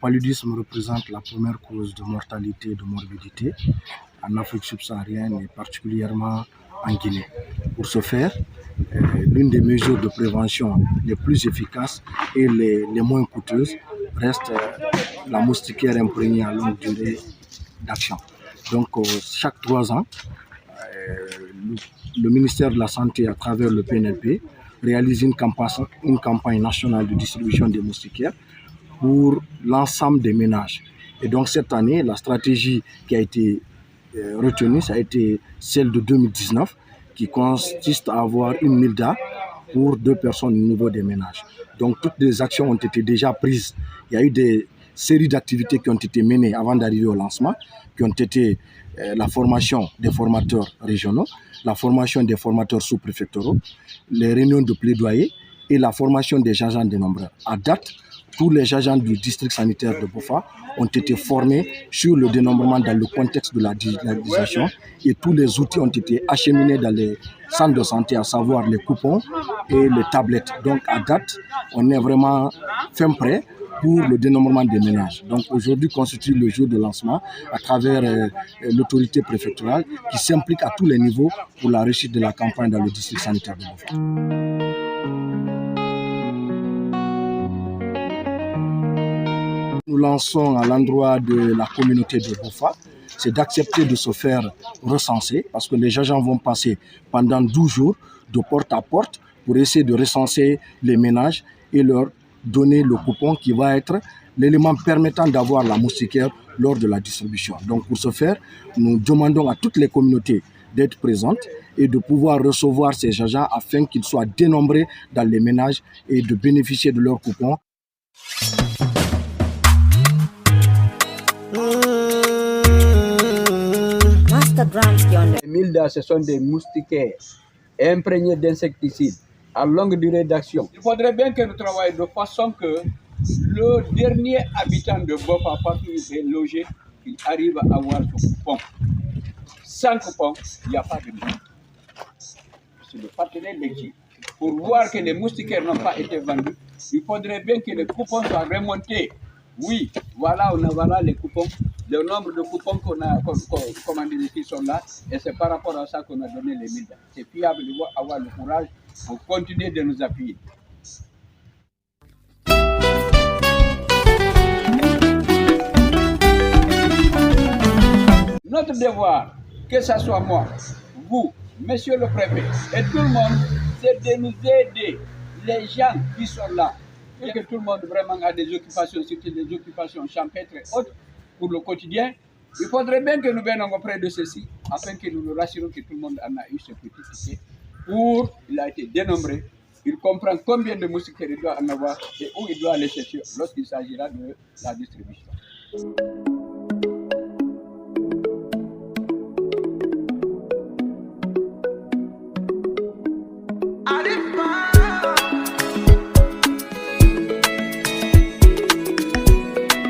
paludisme représente la première cause de mortalité et de morbidité en Afrique subsaharienne et particulièrement en Guinée. Pour ce faire, l'une des mesures de prévention les plus efficaces et les moins coûteuses reste la moustiquaire imprégnée à longue durée d'action. Donc chaque 3 ans, le ministère de la Santé, à travers le PNLP, réalise une campagne nationale de distribution des moustiquaires pour l'ensemble des ménages. Et donc cette année, la stratégie qui a été retenue, ça a été celle de 2019, qui consiste à avoir une MILDA pour 2 personnes au niveau des ménages. Donc toutes les actions ont été déjà prises. Il y a eu des séries d'activités qui ont été menées avant d'arriver au lancement, qui ont été la formation des formateurs régionaux, la formation des formateurs sous-préfectoraux, les réunions de plaidoyer et la formation des agents dénombreurs. À date, tous les agents du district sanitaire de Bofa ont été formés sur le dénombrement dans le contexte de la digitalisation et tous les outils ont été acheminés dans les centres de santé, à savoir les coupons et les tablettes. Donc à date, on est vraiment fin prêt pour le dénombrement des ménages. Donc aujourd'hui constitue le jour de lancement à travers l'autorité préfectorale qui s'implique à tous les niveaux pour la réussite de la campagne dans le district sanitaire de Bofa. Nous lançons à l'endroit de la communauté de Bofa, c'est d'accepter de se faire recenser parce que les agents vont passer pendant 12 jours de porte à porte pour essayer de recenser les ménages et leur donner le coupon qui va être l'élément permettant d'avoir la moustiquaire lors de la distribution. Donc pour ce faire, nous demandons à toutes les communautés d'être présentes et de pouvoir recevoir ces agents afin qu'ils soient dénombrés dans les ménages et de bénéficier de leur coupon. Les MILDA, ce sont des moustiquaires imprégnés d'insecticides à longue durée d'action. Il faudrait bien que nous travaillions de façon que le dernier habitant de Bofa, partout où il est logé, il arrive à avoir son coupon. Sans coupon, il n'y a pas de moustiquaire. C'est le partenaire métier. Pour voir que les moustiquaires n'ont pas été vendus, il faudrait bien que les coupons soient remontés. Oui, voilà, voilà les coupons. Le nombre de coupons qu'on a commandés ici sont là, et c'est par rapport à ça qu'on a donné les MILDA. C'est fiable de avoir le courage pour continuer de nous appuyer. Notre devoir, que ce soit moi, vous, monsieur le préfet et tout le monde, c'est de nous aider, les gens qui sont là, et que tout le monde vraiment a des occupations, surtout des occupations champêtres et autres, pour le quotidien. Il faudrait bien que nous venions auprès de ceci, afin que nous nous rassurons que tout le monde en a eu ce petit ticket. Il a été dénombré, il comprend combien de moustiquaires il doit en avoir et où il doit aller chercher lorsqu'il s'agira de la distribution.